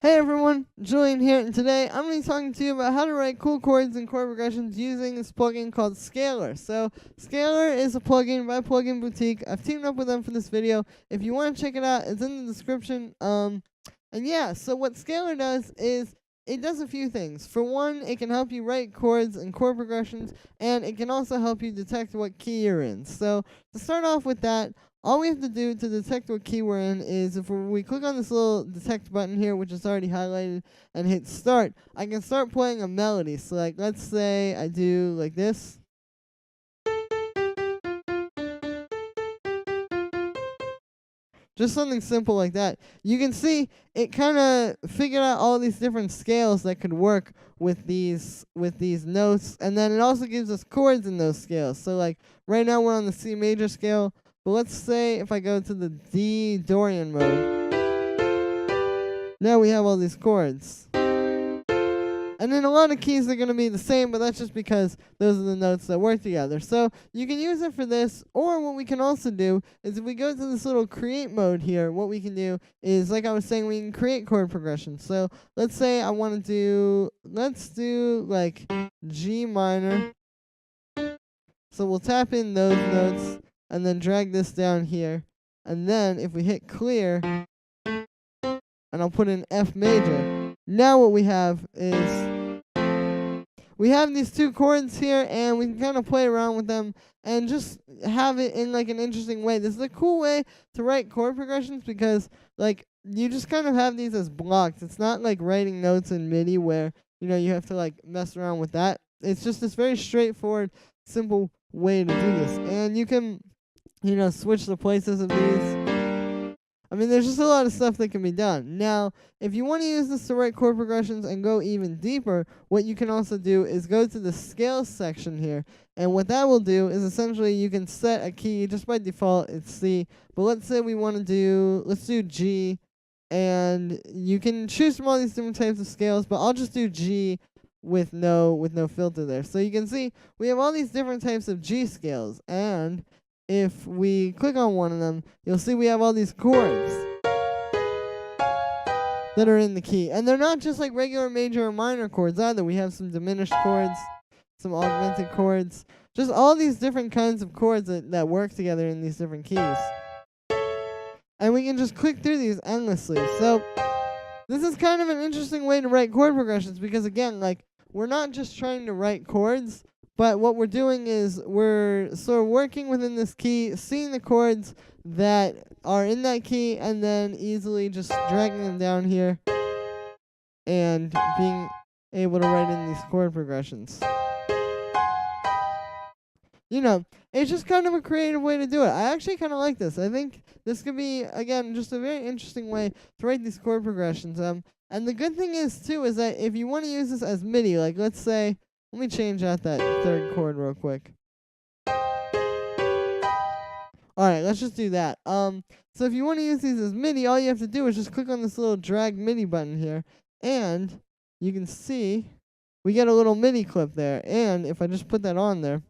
Hey everyone, Julian here, and today I'm going to be talking to you about how to write cool chords and chord progressions using this plugin called Scalar. So, Scalar is a plugin by Plugin Boutique. I've teamed up with them for this video. If you want to check it out, it's in the description. And yeah, so what Scalar does is it does a few things. For one, it can help you write chords and chord progressions, and it can also help you detect what key you're in. So, to start off with that, all we have to do to detect what key we're in is if we click on this little detect button here, which is already highlighted, and hit start, I can start playing a melody. So like, let's say I do like this. Just something simple like that. You can see it kind of figured out all these different scales that could work with these notes, and then it also gives us chords in those scales. So like right now we're on the C major scale. But let's say if I go to the D Dorian mode, now we have all these chords. And then a lot of keys are going to be the same, but that's just because those are the notes that work together. So you can use it for this, or what we can also do is if we go to this little create mode here, what we can do is, like I was saying, we can create chord progressions. So let's say I want to do, let's do like G minor. So we'll tap in those notes and then drag this down here. And then if we hit clear, and I'll put in F major, now what we have is we have these two chords here, and we can kind of play around with them and just have it in like an interesting way. This is a cool way to write chord progressions because like you just kind of have these as blocks. It's not like writing notes in MIDI where, you know, you have to like mess around with that. It's just this very straightforward, simple way to do this. And you can, you know, switch the places of these. I mean, there's just a lot of stuff that can be done. Now, if you want to use this to write chord progressions and go even deeper, what you can also do is go to the scales section here. And what that will do is essentially you can set a key. Just by default, it's C. But let's say we want to do, let's do G. And you can choose from all these different types of scales, but I'll just do G with no filter there. So you can see we have all these different types of G scales, and if we click on one of them, you'll see we have all these chords that are in the key. And they're not just like regular major or minor chords either. We have some diminished chords, some augmented chords, just all these different kinds of chords that work together in these different keys. And we can just click through these endlessly. So this is kind of an interesting way to write chord progressions because, again, like, we're not just trying to write chords, but what we're doing is we're sort of working within this key, seeing the chords that are in that key, and then easily just dragging them down here and being able to write in these chord progressions. You know, it's just kind of a creative way to do it. I actually kind of like this. I think this could be, again, just a very interesting way to write these chord progressions. And the good thing is, too, is that if you want to use this as MIDI, like let's say, let me change out that third chord real quick. Alright, let's just do that. So if you want to use these as MIDI, all you have to do is just click on this little drag MIDI button here. And you can see we get a little MIDI clip there. And if I just put that on there,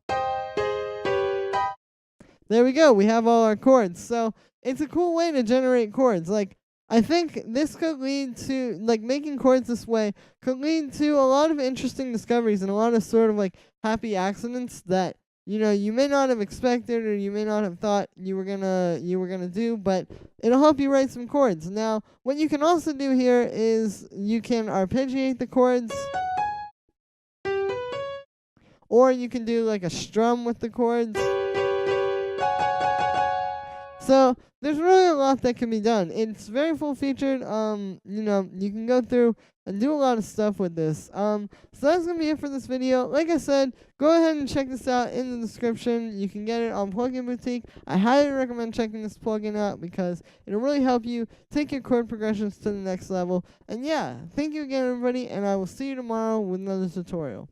there we go. We have all our chords. So it's a cool way to generate chords. Like, I think this could lead to, like, making chords this way could lead to a lot of interesting discoveries and a lot of sort of like happy accidents that, you know, you may not have expected or you may not have thought you were gonna do, but it'll help you write some chords. Now, what you can also do here is you can arpeggiate the chords, or you can do like a strum with the chords. So there's really a lot that can be done. It's very full-featured. You know, you can go through and do a lot of stuff with this. So that's gonna be it for this video. Like I said, go ahead and check this out in the description. You can get it on Plugin Boutique. I highly recommend checking this plugin out because it'll really help you take your chord progressions to the next level. And yeah, thank you again, everybody, and I will see you tomorrow with another tutorial.